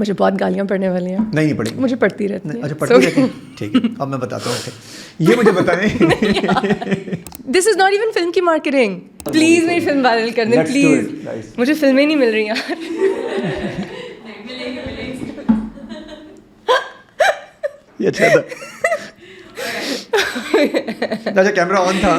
مجھے بہت گالیاں پڑنے والی ہیں. نہیں پڑیں مجھے پڑتی رہتی ہیں. اچھا پڑتی رہتی ہیں, ٹھیک ہے. اب میں بتاتا ہوں, یہ مجھے بتائیں. دس از ناٹ ایون فلم کی مارکیٹنگ. پلیز میری فلم وائرل کر دیں پلیز. مجھے فلمیں نہیں مل رہی یار. یہ اچھا تھا. اچھا کیمرہ آن تھا,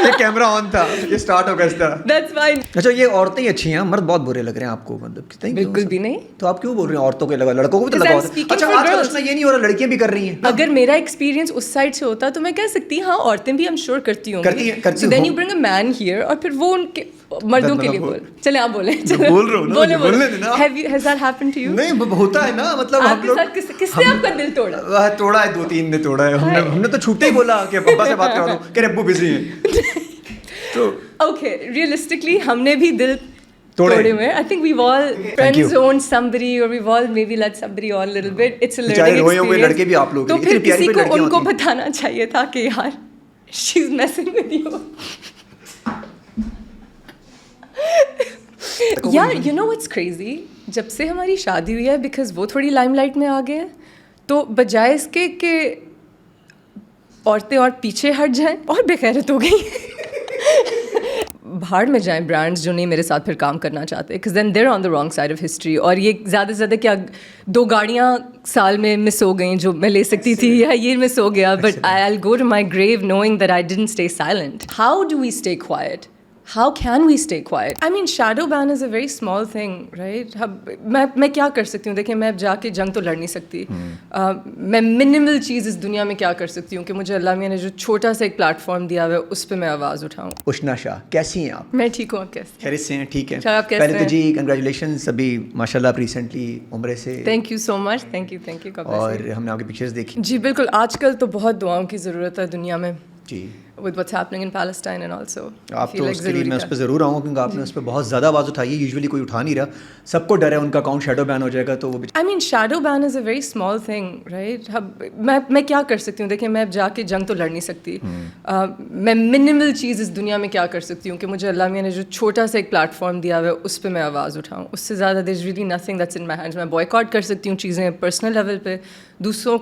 یہ کیمرہ آن تھا, یہ اسٹارٹ ہو گیا اس طرح. That's fine. اچھا یہ عورتیں ہی اچھی ہیں, مرد بہت برے لگ رہے ہیں آپ کو, مطلب بالکل بھی نہیں. تو آپ کیوں بول رہے ہیں عورتوں کے لگا, لڑکوں کو بھی تو لگا ہوتا ہے. اچھا آج کل اس میں یہ نہیں ہو رہا, لڑکیاں بھی کر رہی ہیں. اگر میرا ایکسپیرینس اس سائڈ سے ہوتا تو میں کہہ سکتی ہاں عورتیں بھی I'm sure کرتی ہوں. So then you bring a man here اور پھر وہ ان کے مردوں کے لیے بول. چلے آپ بولیں. بول رہا ہوں, بولنے دینا. Has that happened to you? نہیں ہوتا ہے نا, مطلب آپ کے ساتھ کس نے آپ کا دل توڑا؟ توڑا ہے, 2-3 نے توڑا ہے. ہم نے تو چھوٹے ہی بولا کہ ابا سے بات کرا دو, کہ ابو بزی ہیں. تو اوکے ریئلسٹکلی ہم نے بھی دل توڑے ہوئے. I think we've all friend zoned somebody or we've all maybe let somebody on a little bit. It's a learning experience. لڑکے بھی آپ لوگ تو پھر کسی کو ان کو بتانا چاہیے تھا کہ یار she's messing with you. یار you know what's crazy, جب سے ہماری شادی ہوئی ہے بیکاز وہ تھوڑی لائم لائٹ میں آ گئے ہیں, تو بجائے اس کے کہ عورتیں اور پیچھے ہٹ جائیں اور بےغیرت ہو گئی. بھاڑ میں جائیں برانڈس جو نہیں میرے ساتھ پھر کام کرنا چاہتے, because then they're on the wrong side of history. اور یہ زیادہ سے زیادہ کیا 2 گاڑیاں سال میں مس ہو گئیں جو میں لے سکتی تھی, یا یہ مس ہو گیا, but I'll go to my grave knowing that I didn't stay silent. How do we stay quiet? How can we stay quiet? I mean shadow ban is a very small thing, right? میں کیا کر سکتی ہوں؟ دیکھیں میں اب جا کے جنگ تو لڑ نہیں سکتی. میں منیمل چیز اس دنیا میں کیا کر سکتی ہوں کہ مجھے اللہ میاں نے جو چھوٹا سا ایک پلیٹ فارم دیا ہوا ہے اس پہ میں آواز اٹھاؤں. اشنا شاہ کیسی ہیں آپ؟ میں ٹھیک ہوں, آپ کیسے؟ خیریت سے ہیں؟ ٹھیک ہے. پہلے تو جی کنگریچولیشنز, ابھی ماشاء اللہ آپ ریسنٹلی عمرے سے. Thank you so much. Thank you. اور ہم نے آپ کی پکچرز دیکھی. جی بالکل, آج کل تو بہت دعاؤں کی ضرورت ہے دنیا میں. جی with what's happening in Palestine and also آپ تو اس کے لیے میں اس پہ ضرور آؤں گا, کیونکہ آپ نے اس پہ بہت زیادہ آواز اٹھائی ہے. یوزولی کوئی اٹھا نہیں رہا, سب کو ڈر ہے ان کا اکاؤنٹ شیڈو بین ہو جائے گا. تو وہ I mean shadow ban is a very small thing, right? میں کیا کر سکتی ہوں؟ دیکھیں میں اب جا کے جنگ تو لڑ نہیں سکتی. میں منیمل چیز اس دنیا میں کیا کر سکتی ہوں کہ مجھے اللہ میاں نے جو چھوٹا سا ایک پلیٹ فارم دیا ہوا ہے اس پہ میں آواز اٹھاؤں. اس سے زیادہ there's really nothing that's in my hands. میں بوائیکاٹ کر سکتی ہوں چیزیں پرسنل لیول پہ, دوسروں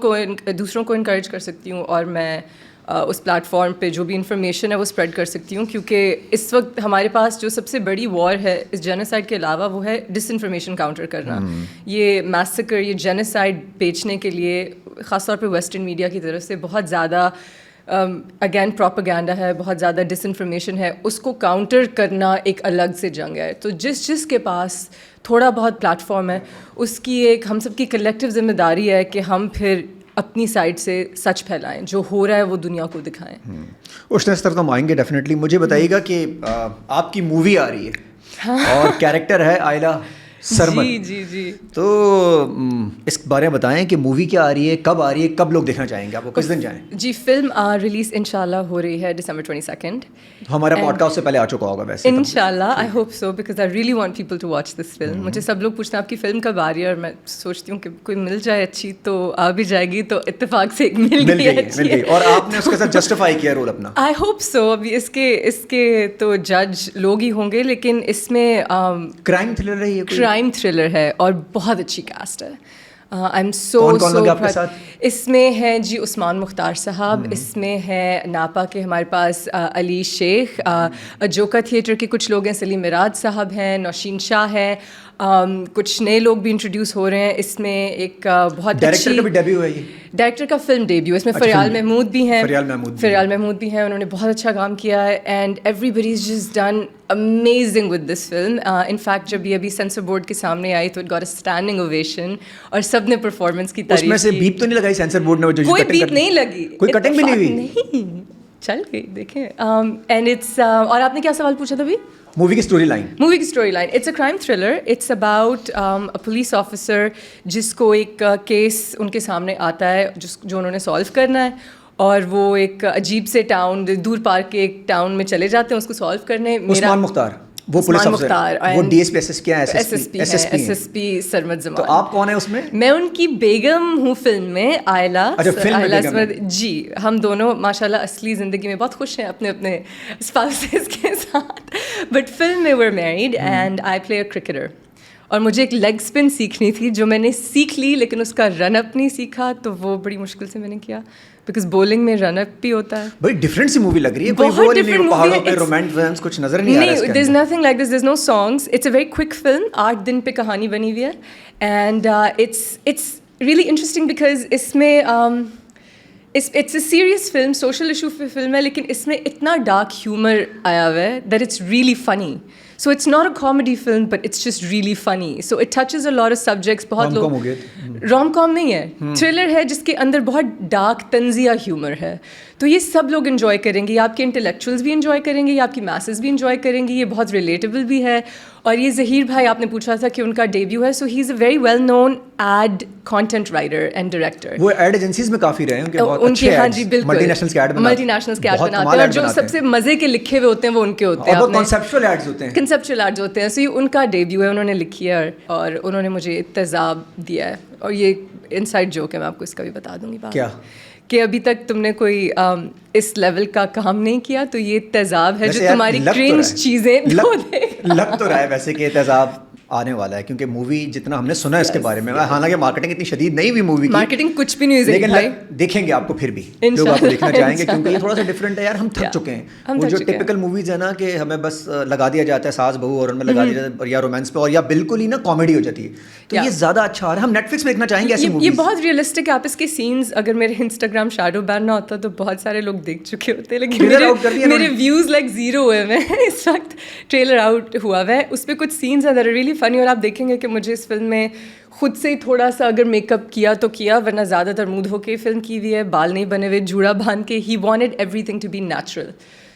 کو انکریج کر سکتی ہوں, اور میں اس پلیٹ فارم پہ جو بھی انفارمیشن ہے وہ اسپریڈ کر سکتی ہوں. کیونکہ اس وقت ہمارے پاس جو سب سے بڑی وار ہے اس جینوسائڈ کے علاوہ وہ ہے ڈس انفارمیشن کاؤنٹر کرنا. یہ میسیکر, یہ جینوسائڈ بیچنے کے لیے خاص طور پہ ویسٹرن میڈیا کی طرف سے بہت زیادہ اگین پروپیگنڈا ہے, بہت زیادہ ڈس انفارمیشن ہے. اس کو کاؤنٹر کرنا ایک الگ سے جنگ ہے. تو جس کے پاس تھوڑا بہت پلیٹ فارم ہے اس کی ایک ہم سب کی کلیکٹیو ذمہ داری ہے کہ ہم پھر اپنی سائڈ سے سچ پھیلائیں, جو ہو رہا ہے وہ دنیا کو دکھائیں. اس نے اس طرح تو ہم آئیں گے ڈیفینیٹلی. مجھے بتائیے گا کہ آپ کی مووی آ رہی ہے اور کیریکٹر ہے آئلہ سرمد. جی تو اس بارے میں بتائیں کہ مووی کیا آ رہی ہے, کب آ رہی ہے, کب لوگ دیکھنا چاہیں گے آپ کو, کس دن جائیں؟ جی فلم ریلیز انشاءاللہ ہو رہی ہے December 22. ہمارا پوڈ کاسٹ سے پہلے آ چکا ہوگا ویسے انشاءاللہ. I hope so because I really want people to watch this film. مجھے سب لوگ پوچھتے ہیں آپ کی فلم کب آ رہی ہے, اور میں سوچتی ہوں کہ کوئی مل جائے اچھی تو آ بھی جائے گی. تو اتفاق سے ایک مل گئی, اور آپ نے اس کے ساتھ جسٹیفائی کیا رول اپنا. آئی ہوپ سو. ابھی اس کے تو جج لوگ ہی ہوں گے, لیکن اس میں کرائم تھرلر ہے, یہ کرائم تھرلر ہے اور بہت اچھی کاسٹ ہے. آئی ایم سو اس میں ہے جی عثمان مختار صاحب, اس میں ہے ناپا کے ہمارے پاس علی شیخ, جوکا تھیٹر کے کچھ لوگ ہیں, سلیم مراد صاحب ہیں, نوشین شاہ ہے, کچھ نئے لوگ بھی انٹروڈیوس ہو رہے ہیں. اس میں ایک بہت ڈائریکٹر کا بھی ڈیبیو ہے, ڈائریکٹر کا فلم ڈیبیو. اس میں فریال محمود بھی ہیں, فریال محمود بھی ہیں, انہوں نے بہت اچھا کام کیا ہے. And everybody is just done amazing with this film. In fact جب یہ ابھی سینسر بورڈ کے سامنے آئی تو it got a standing ovation, اور سب نے پرفارمنس کی تعریف کی. اس میں سے بیپ تو نہیں لگائی سینسر بورڈ نے؟ کوئی بیپ نہیں لگی, کوئی کٹنگ بھی نہیں ہوئی, نہیں چل گئی. دیکھیں اینڈ اٹس اور آپ نے کیا سوال پوچھا تھا ابھی؟ مووی کی story line. It's a crime thriller. It's about a police officer جس کو ایک کیس ان کے سامنے آتا ہے جو انہوں نے سالو کرنا ہے, اور وہ ایک عجیب سے ٹاؤن دور پار کے ایک ٹاؤن میں چلے جاتے ہیں اس کو سالو کرنے. عثمان مختار وہ پولیس افسر, وہ D S P S S کیا ہے, ایس ایس پی سرمد زمان. تو آپ کون ہیں اس میں؟ میں ان کی بیگم ہوں فلم میں, آئلہ سرمد. جی ہم دونوں ماشاءاللہ اصلی زندگی میں بہت خوش ہیں اپنے اپنے اسپاؤسز کے ساتھ, بٹ فلم میں we're married and I play a cricketer. اور مجھے ایک لیگ اسپن سیکھنی تھی جو میں نے سیکھ لی لیکن اس کا رن اپ نہیں سیکھا, تو وہ بڑی مشکل سے میں نے کیا, بیکاز بولنگ میں رن اپ بھی ہوتا ہے. بڑی ڈفرینٹ سی مووی لگ رہی ہے, بہت ڈفرینٹ. پہاڑوں پہ رومانس کچھ نظر نہیں آ رہا ہے. There is nothing like this, there is no songs. It's a very quick film, 8 دن پہ کہانی بنی ہوئی ہے, and it's really interesting because اس میں it's a serious film, social issue پہ فلم ہے, لیکن اس میں اتنا ڈارک ہیومر آیا ہوا ہے دیٹ اٹس ریئلی فنی. So it's not a comedy film, but it's just really funny. So it touches a lot of subjects. بہت لوگ rom-com نہیں ہے, thriller ہے جس کے اندر بہت ڈارک طنزیہ ہیومر ہے. تو یہ سب لوگ انجوائے کریں گے, آپ کے انٹلیکچوئلس بھی انجوائے کریں گے, یہ آپ کی میسز بھی انجوائے کریں گے. یہ بہت ریلیٹیبل بھی ہے. اور یہ ظہیر بھائی, آپ نے پوچھا تھا کہ ان کا ڈیبیو ہے, so he is a very well known ad content writer and director. وہ ایڈ ایجنسیز میں کافی رہے ہیں ان کے. ہاں جی بالکل, ملٹی نیشنلز کے ایڈ بناتے ہیں, اور جو سب سے مزے کے لکھے ہوئے ہوتے ہیں وہ ان کے ہوتے ہیں, اور کنسیپچوئل ایڈز ہوتے ہیں. کنسیپچوئل ایڈز ہوتے ہیں. سو یہ ان کا ڈیبیو ہے, انہوں نے لکھی ہے اور انہوں نے مجھے تیزاب دیا ہے. اور یہ انسائڈ جوک ہے, میں آپ کو اس کا بھی بتا دوں گی بات. کیا کہ ابھی تک تم نے کوئی اس لیول کا کام نہیں کیا, تو یہ تیزاب ہے جو تمہاری کرنج چیزیں لگ تو رہا ہے ویسے کہ تیزاب آنے والا ہے, کیونکہ مووی جتنا ہم نے سنا ہے اس کے بارے میں, حالانکہ مارکیٹنگ اتنی شدید نہیں ہوئی مووی کی, مارکیٹنگ کچھ بھی نہیں ہوئی, لیکن دیکھیں گے آپ کو پھر بھی لوگ آپ کو دیکھنا چاہیں گے, کیونکہ یہ تھوڑا سا ڈفرینٹ ہے یار. ہم تھک چکے ہیں وہ جو ٹپیکل موویز ہے نا, کہ ہمیں بس لگا دیا جاتا ہے ساس بہو اور ان میں لگا دیا جاتا ہے یا رومانس پہ, اور یا بالکل ہی نا کامیڈی ہو جاتی ہے. تو یہ زیادہ اچھا آ رہا ہے, ہم نیٹ فلکس پہ دیکھنا چاہیں گے ایسی موویز. یہ بہت ریئلسٹک ہے. آپ اس کے سینس اگر میرے انسٹاگرام شیڈو بین نہ ہوتا تو بہت سارے لوگ دیکھ چکے ہوتے, لیکن میرے ویوز لائک زیرو ہوئے ہوئے ہیں اس وقت. ٹریلر آؤٹ ہوا ہوا ہے, اس پہ کچھ سینس ہیں دیٹ آر ریئلی فنی, اور آپ دیکھیں گے کہ مجھے اس فلم میں خود سے ہی تھوڑا سا اگر میک اپ کیا تو کیا, ورنہ زیادہ تر مود ہو کے فلم کی ہوئی ہے, بال نہیں بنے ہوئے, جوڑا باندھ کے. He wanted everything to be natural.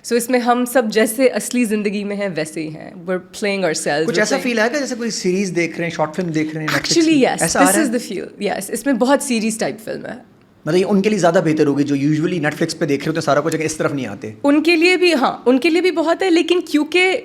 So اس میں ہم سب جیسے اصلی زندگی میں ہیں ویسے ہی ہیں. We are playing our self. کچھ ایسا فیل ہے کہ جیسے کوئی سیریز دیکھ رہے ہیں, شارٹ فلم دیکھ رہے ہیں. ایکچولی یس, دس از دا فیل. یس, اس میں بہت سیریز ٹائپ فلم ہے. مطلب ان کے لیے زیادہ بہتر ہوگی جو یوزولی نیٹ فلکس پہ دیکھ رہے ہوتے ہیں سارا کچھ, اس طرف نہیں آتے. ان کے لیے بھی, ہاں ان کے لیے بھی بہت ہے, لیکن کیونکہ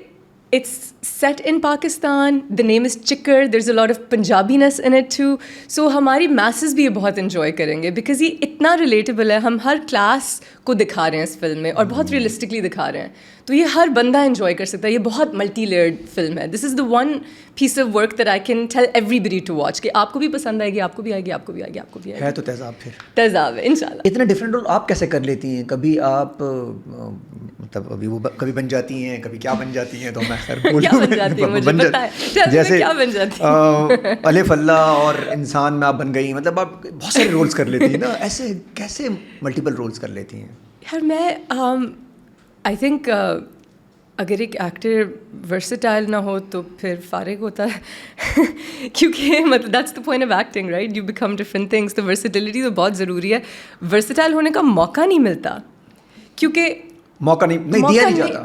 it's set in Pakistan, the name is Chikar, there's a lot of Punjabiness in it too, so ہماری masses بھی یہ بہت enjoy کریں گے, because یہ اتنا relatable ہے. ہم ہر کلاس کو دکھا رہے ہیں اس فلم میں, اور بہت ریئلسٹکلی دکھا رہے ہیں, تو یہ ہر بندہ انجوائے کر سکتا ہے. یہ بہت ملٹی لیئرڈ فلم ہے. This is the one piece of work that I can tell everybody to watch, کہ آپ کو بھی پسند آئے گی, آپ کو بھی آئے گی, آپ کو بھی آئے گی, آپ کو بھی آئے گی. ہے تو تیزاب, پھر تیزاب ہے ان شاء اللہ. اتنا ڈفرینٹ رول آپ کیسے کر لیتی ہیں؟ کبھی آپ مطلب ابھی وہ کبھی بن جاتی ہیں, کبھی کیا بن جاتی ہیں, تو میں خیر جیسے الف اللہ اور انسان میں آپ بن گئی, مطلب آپ بہت سارے رولس کر لیتی ہیں نا, ایسے کیسے ملٹیپل رولس کر لیتی ہیں؟ یار میں آئی تھنک اگر ایک ایکٹر ورسٹائل نہ ہو تو پھر فارغ ہوتا ہے, کیونکہ مطلب that's the point of acting right, you become different things. تو ورسٹیلٹی تو بہت ضروری ہے. ورسٹائل ہونے کا موقع نہیں ملتا, کیونکہ موقع نہیں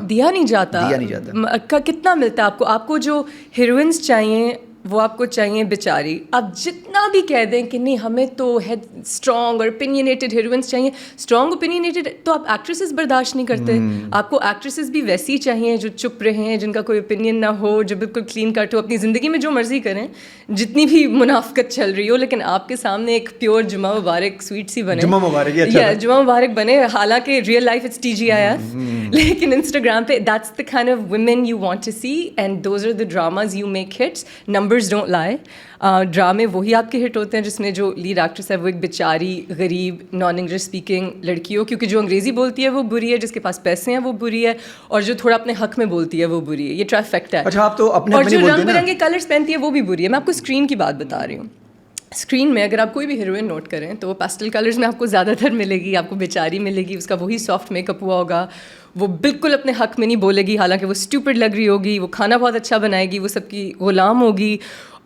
دیا نہیں جاتا. کتنا ملتا ہے آپ کو؟ آپ کو جو ہیروئنس چاہیے وہ آپ کو چاہیے بیچاری. آپ جتنا بھی کہہ دیں کہ نہیں ہمیں تو ہیڈ اسٹرانگ اور اوپینینیٹڈ ہیروئنس چاہیے, اسٹرانگ اوپینینیٹڈ, تو آپ ایکٹریسز برداشت نہیں کرتے. آپ کو ایکٹریسز بھی ویسی چاہیے جو چپ رہیں, جن کا کوئی اوپینین نہ ہو, جو بالکل کلین کٹ ہو, اپنی زندگی میں جو مرضی کریں, جتنی بھی منافقت چل رہی ہو, لیکن آپ کے سامنے ایک پیور جمعہ مبارک سویٹ سی بنے. جمعہ مبارک بنے, حالانکہ ریئل لائف اٹس TGIF, لیکن انسٹاگرام پہ that's the kind of women you want to see, and those are the dramas you make hits. Numbers don't lie. ڈرامے وہی آپ کے ہٹ ہوتے ہیں جس میں جو لیڈ ایکٹریس ہے وہ ایک بیچاری غریب نان انگلش اسپیکنگ لڑکی ہو, کیونکہ جو انگریزی بولتی ہے وہ بری ہے, جس کے پاس پیسے ہیں وہ بری ہے, اور جو تھوڑا اپنے حق میں بولتی ہے وہ بری ہے. یہ ٹرائفیکٹا ہے. اچھا, آپ تو اپنے اور جو رنگ برنگے کلرس پہنتی ہے وہ بھی بری ہے. میں آپ کو اسکرین کی بات بتا رہی ہوں. اسکرین میں اگر آپ کوئی بھی ہیروئن نوٹ کریں تو وہ پیسٹل کلرز میں آپ کو زیادہ تر ملے گی. آپ کو بیچاری ملے گی, اس کا وہی سافٹ میک اپ ہوا ہوگا, وہ بالکل اپنے حق میں نہیں بولے گی, حالانکہ وہ اسٹوپڈ لگ رہی ہوگی, وہ کھانا بہت اچھا بنائے گی, وہ سب کی غلام ہوگی,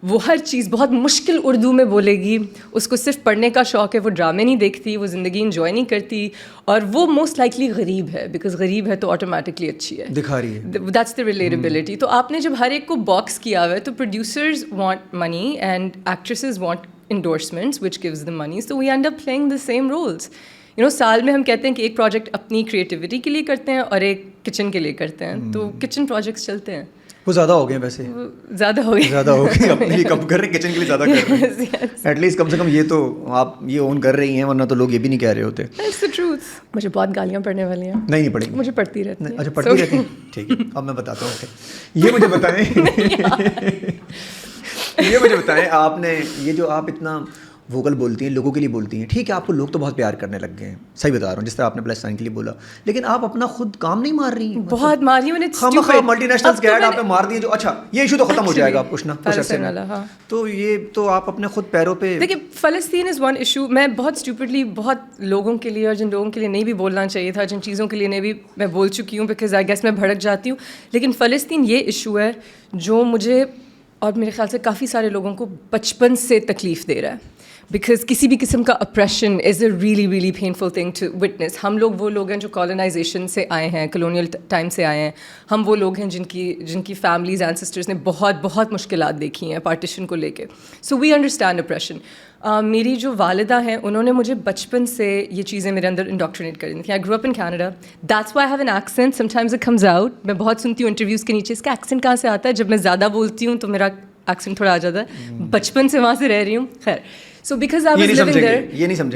وہ ہر چیز بہت مشکل اردو میں بولے گی, اس کو صرف پڑھنے کا شوق ہے, وہ ڈرامے نہیں دیکھتی, وہ زندگی انجوائے نہیں کرتی, اور وہ موسٹ لائکلی غریب ہے, بیکاز غریب ہے تو آٹومیٹکلی اچھی ہے, دکھا رہی ہے. That's the relatability. تو آپ نے جب ہر ایک کو باکس کیا ہوا ہے, تو producers want money and actresses want endorsements which gives them money, so we end up playing the same roles. You know, سال میں ہم کہتے ہیں کہ ایک پروجیکٹ اپنی کریٹیوٹی کے لیے کرتے ہیں اور ایک کچن کے لیے کرتے ہیں, تو کچن پروجیکٹس چلتے ہیں. وہ زیادہ ہو گئے ویسے, زیادہ ہو گئے اپنے لیے کم کر رہے ہیں, کچن کے لیے زیادہ کر رہے ہیں. ایٹ لیسٹ کم سے کم یہ تو آپ یہ اون کر رہی ہیں, ورنہ تو لوگ یہ بھی نہیں کہہ رہے ہوتے. مجھے بہت گالیاں پڑنے والی ہیں. نہیں پڑیں گی, مجھے پڑتی رہتی ہیں. اچھا, پڑتی رہتی ہیں, ٹھیک ہے. اب میں بتاتا ہوں, یہ مجھے بتائیں یہ مجھے بتائیں, آپ نے یہ جو آپ اتنا ووکل بولتی ہیں, لوگوں کے لیے بولتی ہیں, ٹھیک ہے آپ کو لوگ تو بہت پیار کرنے لگ گئے ہیں, صحیح بتا رہا ہوں, جس طرح آپ نے پلسٹائن کے لیے بولا, لیکن آپ اپنا خود کام نہیں مار رہی ہیں. بہت ماری ہوں, ملٹی نیشنلز کے ایڈ آپ نے مار دیے جو, اچھا یہ ایشو تو ختم ہو جائے گا کچھ نہ کچھ عرصے میں, تو یہ تو آپ اپنے خود پیروں پہ. دیکھیے فلسطین از ون ایشو. میں بہت اسٹوپڈلی بہت لوگوں کے لیے, اور جن لوگوں کے لیے نہیں بھی بولنا چاہیے تھا, جن چیزوں کے لیے نہیں بھی میں بول چکی ہوں, بیکاز آئی گیس میں بھڑک جاتی ہوں, لیکن فلسطین یہ ایشو ہے جو مجھے اور میرے خیال سے کافی سارے لوگوں کو بچپن سے تکلیف دے رہا ہے. بیکاز کسی بھی قسم کا operation is a really really painful thing to witness. ہم لوگ وہ لوگ ہیں جو کالونائزیشن سے آئے ہیں, کلونیل ٹائم سے آئے ہیں. ہم وہ لوگ ہیں جن کی فیملیز اینسسٹرز نے بہت بہت مشکلات دیکھی ہیں پارٹیشن کو لے کے. سو وی انڈرسٹینڈ اپریشن. میری جو والدہ ہیں انہوں نے مجھے بچپن سے یہ چیزیں میرے اندر انڈاکٹرینیٹ کر دی تھیں. I grew up in Canada, that's why I have an accent. Sometimes it comes out. میں بہت سنتی ہوں انٹرویوز کے نیچے اس کا ایکسینٹ کہاں سے آتا ہے. جب میں زیادہ بولتی ہوں تو میرا ایکسینٹ تھوڑا آ جاتا ہے. بچپن سے وہاں سے رہ رہی ہوں. خیر, so because I was living there,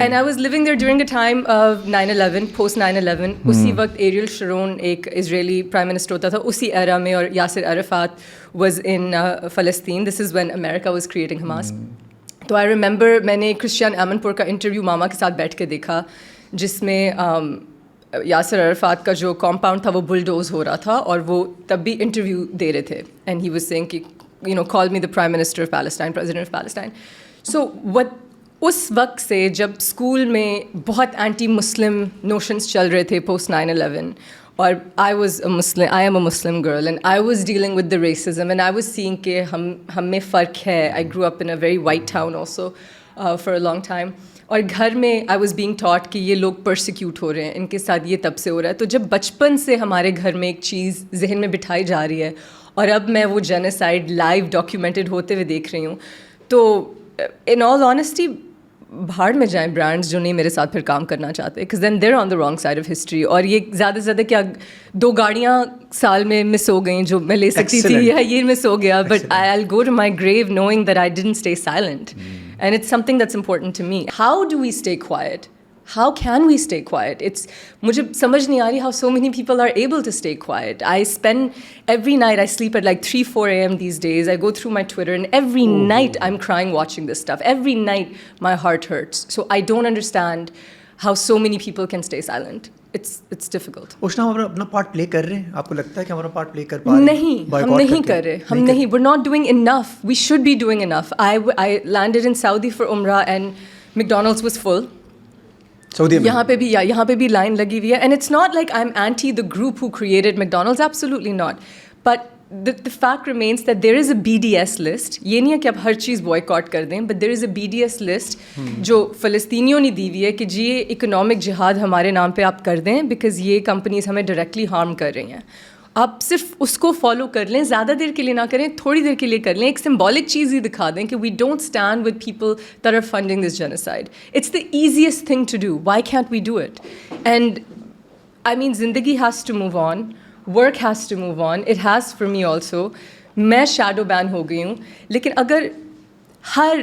and I was living there during the time of 9/11, post 9/11. اسی وقت ایریل شرون ایک اسرائیلی پرائم منسٹر ہوتا تھا اسی ایرا میں, اور Yasir Arafat was in Palestine. This is when America was creating Hamas. تو I remember میں نے کرسچیان ایمنپور کا انٹرویو ماما کے ساتھ بیٹھ کے دیکھا, جس میں یاسر عرفات کا جو کمپاؤنڈ تھا وہ بلڈوز ہو رہا تھا, اور وہ تب بھی انٹرویو دے رہے تھے, اینڈ ہی واز سیئنگ کہ call me the prime minister of Palestine, president of Palestine. So what اس وقت سے جب اسکول میں بہت اینٹی مسلم نوشنس چل رہے تھے پوسٹ 9/11, اور I am a Muslim girl and I was dealing with the racism and I was seeing کہ ہم میں فرق ہے. I grew up in a very white town also for a long time. اور گھر میں I was being taught کہ یہ لوگ پرسیکیوٹ ہو رہے ہیں, ان کے ساتھ یہ تب سے ہو رہا ہے. تو جب بچپن سے ہمارے گھر میں ایک چیز ذہن میں بٹھائی جا رہی ہے, اور اب میں وہ جینوسائڈ لائیو ڈاکیومنٹڈ ہوتے ہوئے دیکھ رہی ہوں, تو ان آل آنیسٹی بھاڑ میں جائیں برانڈس جو نہیں میرے ساتھ پھر کام کرنا چاہتے, because then they're on the wrong side of history. اور یہ زیادہ سے زیادہ کیا 2 گاڑیاں سال میں مس ہو گئیں جو میں لے سکتی تھی, یہ مس ہو گیا, but I will go to my grave knowing that I didn't stay silent, and it's something that's important to me. How do we stay quiet? How can we stay quiet? مجھے سمجھ نہیں آ رہی how so many people are able to stay quiet. I spend every night, I sleep at like 3-4 a.m. these days. I go through my Twitter and every night I'm crying watching this stuff. Every night my heart hurts. So I don't understand how so many people can stay silent. It's difficult. اوشنا ہم اپنا part play کر رہے ہیں؟ آپ کو لگتا ہے کہ ہمارا پارٹ پلے کر پا رہے ہیں؟ نہیں, ہم نہیں کر رہے, ہم نہیں. We're not doing enough. We should be doing enough. I landed in Saudi for Umrah and McDonald's was full. یہاں پہ بھی لائن لگی ہوئی ہے, and it's not like I am anti the group who created McDonald's, absolutely not, but the fact remains that there is a BDS list. یہ نہیں ہے کہ آپ ہر چیز بوائیکاٹ کر دیں, but there is a BDS list جو فلسطینیوں نے دی ہوئی ہے کہ جی یہ اکنامک جہاد ہمارے نام پہ آپ کر دیں, بیکاز یہ کمپنیز ہمیں ڈائریکٹلی ہارم کر رہی ہیں. آپ صرف اس کو فالو کر لیں, زیادہ دیر کے لیے نہ کریں, تھوڑی دیر کے لیے کر لیں, ایک سمبولک چیز ہی دکھا دیں کہ we don't stand with people that are funding this genocide. It's the easiest thing to do. Why can't we do it? And I mean زندگی has to move on, work has to move on, it has for me also. میں shadow ban ہو گئی ہوں, لیکن اگر ہر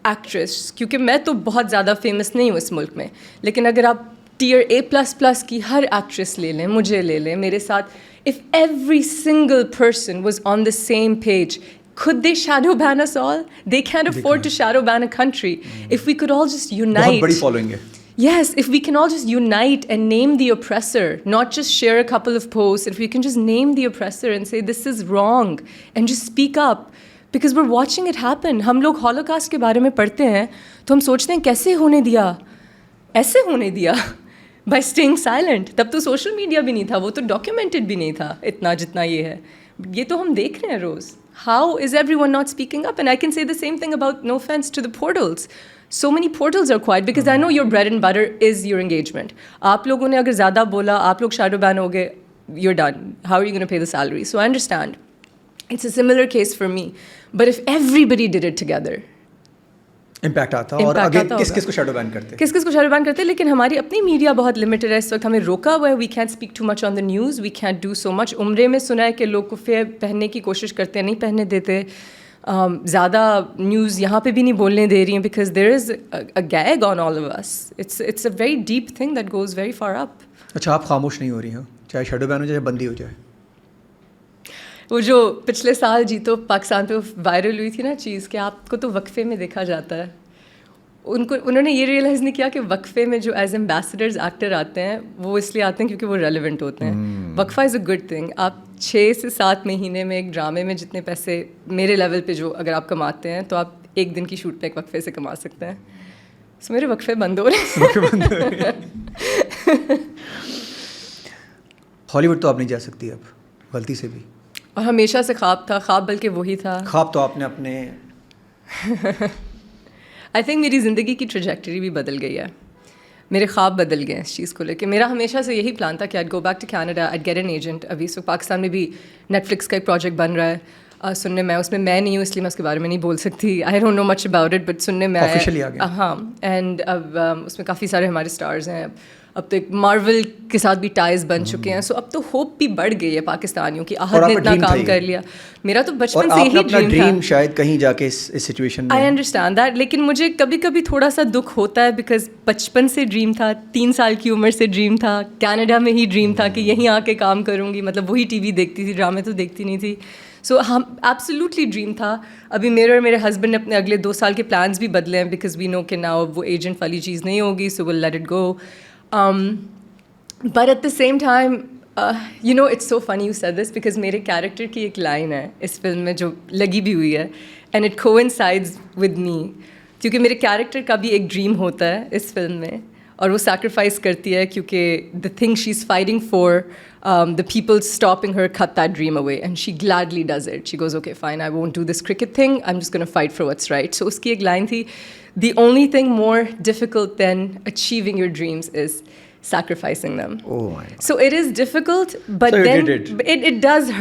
actress, کیونکہ میں تو بہت زیادہ فیمس نہیں ہوں اس ملک میں, لیکن اگر آپ ٹیئر A++ کی ہر ایکٹریس لے لیں, مجھے لے لیں, میرے ساتھ, if every single person was on the same page, could they shadow ban us all? They can't afford to shadow ban a country. If we could all just unite. بہت بڑی فالوئنگ ہے. Yes, if we can all just unite and name the oppressor, not just share a couple of posts, if we can just name the oppressor and say this is wrong and just speak up, because we're watching it happen. ہم لوگ holocaust کے بارے میں پڑھتے ہیں تو ہم سوچتے ہیں کیسے ہونے دیا, ایسے ہونے دیا, by staying silent. تب تو سوشل میڈیا بھی نہیں تھا, وہ تو ڈاکیومنٹڈ بھی نہیں تھا اتنا جتنا یہ ہے. یہ تو ہم دیکھ رہے ہیں روز. How is everyone not speaking up? And I can say the same thing about, no offense to the portals. So many portals are quiet because I know your bread and butter is your engagement. آپ لوگوں نے اگر زیادہ بولا, آپ لوگ shadow ban ہو گئے, you're done. How are you going to pay the salary? So I understand. It's a similar case for me. But if everybody did it together, impact آتا. اور اگین کس کو شیڈو بین کرتے, کس کو شیڈو بین کرتے. لیکن ہماری اپنی میڈیا بہت لمیٹڈ ہے اس وقت, ہمیں روکا ہوا ہے. We can't speak too much on the news, we can't do so much. عمرے میں سنا ہے کہ لوگ کفے پہننے کی کوشش کرتے ہیں, نہیں پہننے دیتے. زیادہ نیوز یہاں پہ بھی نہیں بولنے دے رہی ہیں, because there is a gag on all of us. It's a very deep thing that goes very far up. اچھا, آپ خاموش نہیں ہو رہی ہیں چاہے شیڈو بین ہو چاہے بندی ہو جائے؟ وہ جو پچھلے سال جیتو پاکستان پہ وائرل ہوئی تھی نا چیز کہ آپ کو تو وقفے میں دیکھا جاتا ہے. انہوں نے یہ ریئلائز نہیں کیا کہ وقفے میں جو ایز ایمبیسڈرز ایکٹر آتے ہیں وہ اس لیے آتے ہیں کیونکہ وہ ریلیونٹ ہوتے ہیں. وقفہ از اے گڈ تھنگ. آپ 6 سے 7 مہینے میں ایک ڈرامے میں جتنے پیسے میرے لیول پہ جو اگر آپ کماتے ہیں تو آپ ایک دن کی شوٹ پہ ایک وقفے سے کما سکتے ہیں. سو میرے وقفے بند ہو رہے ہیں. ہالی ووڈ تو آپ نہیں جا سکتی اب غلطی سے بھی. اور ہمیشہ سے خواب تھا, خواب بلکہ وہی تھا. خواب تو آپ نے اپنے آئی تھنک میری زندگی کی ٹریجیکٹری بھی بدل گئی ہے. میرے خواب بدل گئے ہیں اس چیز کو لے کے. میرا ہمیشہ سے یہی پلان تھا کہ I go back to Canada, I get an agent. ابھی اس وقت پاکستان میں بھی نیٹ فلکس کا ایک پروجیکٹ بن رہا ہے سننے میں. اس میں نہیں ہوں اس لیے میں اس کے بارے میں نہیں بول سکتی. I don't know much about it but سننے میں ہاں. اینڈ اب اس میں کافی سارے ہمارے اسٹارز ہیں. اب تو ایک مارول کے ساتھ بھی ٹائز بن چکے ہیں. سو اب تو ہوپ بھی بڑھ گئی ہے پاکستانیوں کی. احد نے اتنا کام کر لیا. میرا تو بچپن سے ہی ڈریم تھا شاید کہیں جا کے اس سچویشن میں. I understand that. لیکن مجھے کبھی کبھی تھوڑا سا دکھ ہوتا ہے بیکاز بچپن سے ڈریم تھا, 3 سال کی عمر سے ڈریم تھا, کینیڈا میں ہی ڈریم تھا کہ یہیں آ کے کام کروں گی. مطلب وہی ٹی وی دیکھتی تھی, ڈرامے تو دیکھتی نہیں تھی. سو ہم ایبسلیوٹلی ڈریم تھا. ابھی میرے اور میرے ہسبینڈ نے اپنے اگلے 2 سال کے پلانس بھی بدلے ہیں بیکاز وی نو کہ ناؤ وہ ایجنٹ والی چیز نہیں ہوگی. So will let it go. But at the same time, it's so funny you said this because میرے کیریکٹر کی ایک لائن ہے اس فلم میں جو لگی بھی ہوئی ہے and it coincides with me کیونکہ میرے کیریکٹر کا بھی ایک ڈریم ہوتا ہے اس فلم میں اور وہ سیکریفائس کرتی ہے کیونکہ the thing she's fighting for, the people stopping her cut that dream away and she gladly does it. She goes, okay fine, I won't do this cricket thing, I'm just going to fight for what's right. So اس کی ایک line تھی, the only thing more difficult than achieving your dreams is sacrificing them. Oh my God. So it is difficult, but so then it does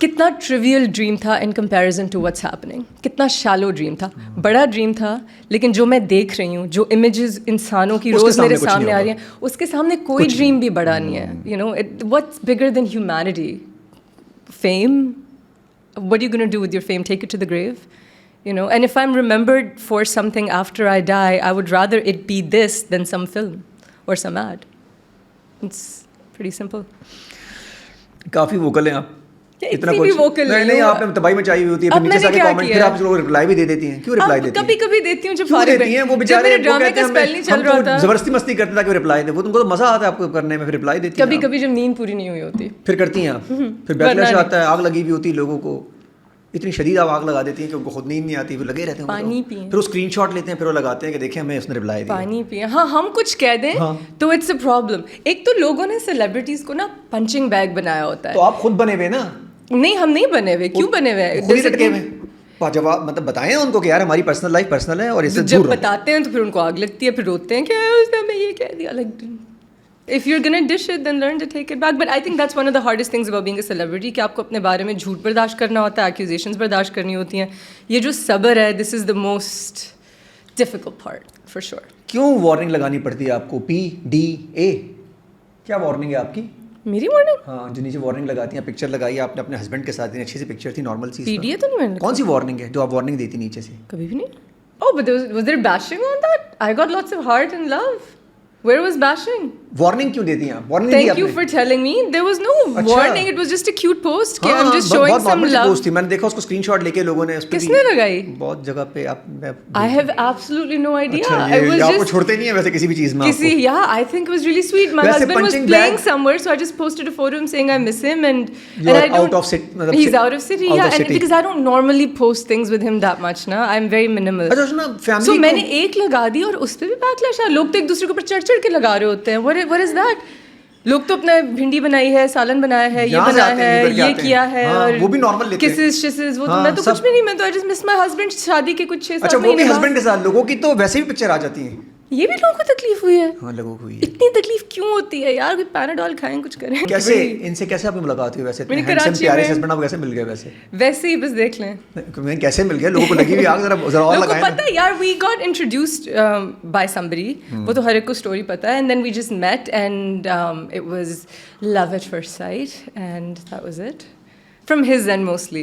کتنا trivial dream تھا in comparison to what's happening. کتنا shallow dream تھا. بڑا dream تھا لیکن جو میں دیکھ رہی ہوں, جو images انسانوں کی روز میرے سامنے آ رہی ہیں, اس کے سامنے کوئی dream بھی بڑا نہیں ہے. What's bigger than humanity? Fame? What are you going to do with your fame? Take it to the grave? And if I'm remembered for something after I die, I would rather it be this than some film or some ad. It's pretty simple. Coffee vocal ہیں آپ. اتنا کچھ نہیں آپ نے تباہی مچائی ہوئی ہوتی ہے, پھر نیچے سے کامنٹ, پھر آپ لوگ رپلائی بھی دے دیتی ہیں. کیوں رپلائی دیتی ہیں؟ کبھی کبھی دیتی ہوں جب فارغ ہیں. وہ بیچارے ڈرامے کا اسپیل نہیں چل رہا ہوتا, زبردستی مستی کرتے تاکہ رپلائی دیں. وہ تم کو تو مزہ آتا ہے آپ کو کرنے میں, پھر رپلائی دیتی ہیں. کبھی کبھی جب نیند پوری نہیں ہوئی ہوتی پھر کرتی ہیں آپ. پھر بیکلیش آتا ہے, آگ لگی ہوئی ہوتی ہے لوگوں کو, اتنی شدید آگ لگا دیتی ہیں کہ ان کو خود نیند نہیں آتی, وہ لگے رہتے ہیں. پانی پئیں, پھر وہ اسکرین شاٹ لیتے ہیں, پھر وہ لگاتے ہیں کہ دیکھیں ہمیں اس نے رپلائی دیا. پانی پئیں. ہاں ہم کچھ کہہ دیں تو اٹس اے پرابلم. ایک تو لوگوں نے سیلیبریٹیز کو نا پنچنگ بیگ بنایا ہوتا ہے. تو آپ خود بنے ہوئے نا. نہیں ہم نہیں بنے ہوئے. کیوں بنے ہوئے؟ خود ہی لٹکے ہوئے. جواب مطلب بتائیں ان کو کہ یار ہماری پرسنل لائف پرسنل ہے, اور اس سے جب بتاتے ہیں تو پھر ان کو آگ لگتی ہے, پھر روتے ہیں کہ اس نے ہمیں یہ کہہ دیا. Like if you're going to dish it then learn to take it back. But I think that's one of the hardest things about being a celebrity کہ آپ کو اپنے بارے میں جھوٹ برداشت کرنا ہوتا ہے, accusations برداشت کرنی ہوتی ہیں. یہ جو صبر ہے, this is the most difficult part for sure. کیوں وارننگ لگانی پڑتی ہے آپ کو؟ PDA کیا وارننگ ہے آپ کی؟ میری وارننگ؟ ہاں, جو نیچے وارننگ لگاتی ہیں. پکچر لگائی آپ نے اپنے ہسبینڈ کے ساتھ, اچھی سی پکچر تھی, نارمل سی. PDA تو نہیں. کون سی وارننگ ہے جو آپ وارننگ دیتی نیچے سے؟ کبھی بھی نہیں. Oh, but was there bashing on that? I got lots of heart and love. Where was bashing? Warning کیوں دیتی ہیں آپ؟ Warning Thank you for telling me. There was no warning. It was just a cute post. کہ I'm just showing some love. post تھی, میں نے دیکھا اس کو اسکرین شاٹ لے کے لوگوں نے اس پہ. کس نے لگائی؟ بہت جگہ پہ. I have absolutely no idea. I was just. آپ کو چھوڑتے نہیں ہیں ویسے کسی بھی چیز میں. کسی, yeah, I think it was really sweet. My husband was playing somewhere, so I just posted a photo of him saying I miss him and I don't. Out of city. He's out of city. Yeah, and because I don't normally post things with him that much, na. I'm very minimal. اچھا نا family. So میں نے ایک لگا دی اور اس پہ بھی بیکلیش آیا. لوگ تو ایک دوسرے کے اوپر چڑھ چڑھ کے لگا رہے ہوتے ہیں. What is that? لوگ تو اپنے بھنڈی بنائی ہے, سالن بنایا ہے, یہ بنایا ہے, یہ کیا ہے, اور وہ بھی نارمل لیتے ہیں. کسز شسز, وہ میں تو کچھ بھی نہیں. میں تو I just miss my husband. شادی کے کچھ 6-7 اچھا, وہ بھی ہسبینڈ کے ساتھ. لوگوں کی تو ویسے بھی پکچر آ جاتی ہیں. یہ بھی لوگوں کو تکلیف ہوئی ہے. ہاں لوگوں کو ہوئی ہے. اتنی تکلیف کیوں ہوتی ہے یار؟ کوئی پیناڈول کھائیں, کچھ کریں. کیسے ان سے کیسے آپ ملاقات ہوئی ویسے؟ پیارے ہسبینڈ آپ کیسے مل گئے ویسے؟ ویسے ہی بس دیکھ لیں کیسے مل گئے. لوگوں کو لگی ہوئی آگ, ذرا اور لگائیں. پتہ ہے یار, we got introduced by somebody. وہ تو ہر ایک کو اسٹوری پتہ ہے. And then we just met and it was love at first sight and that was it. From his end mostly,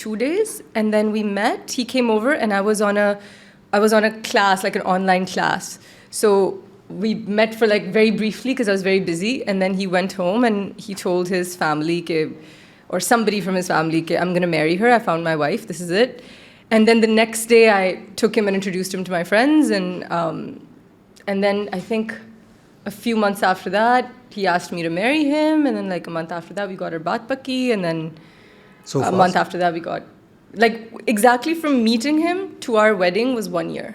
2 days and then we met. He came over and I was on a class, like an online class. So we met for like very briefly because I was very busy, and then he went home and he told his family or somebody from his family, I'm going to marry her. I found my wife. This is it. And then the next day, I took him and introduced him to my friends. And then I think a few months after that, he asked me to marry him. And then like a month after that, we got our baat pakki. And then a month after that, we got, like exactly from meeting him to our wedding was 1 year.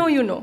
know, you know.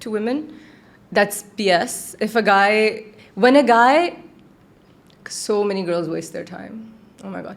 to women? That's BS. When a guy, so many girls waste their time. Oh my God.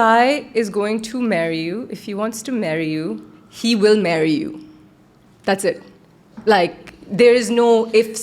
guy is going to marry you, if he wants to marry you, he will marry you. That's it. Like there is no ifs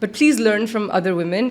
But please learn from other women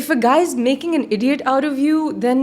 if a guy is making an idiot out of you, then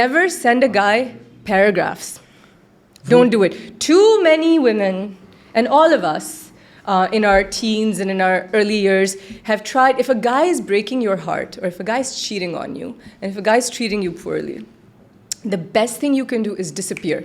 Never send a guy paragraphs. Don't do it. Too many women, and all of us, in our teens and in our early years, have tried. If a guy is breaking your heart, or if a guy is cheating on you, and if a guy is treating you poorly, the best thing you can do is disappear.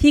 He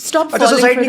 Stop falling for that.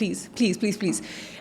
please.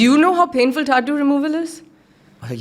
do you know how painful tattoo removal is?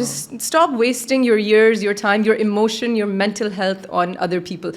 Just stop wasting your years, your time, your emotion, your mental health on other people.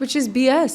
Which is BS.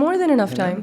more than enough time.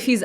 if he's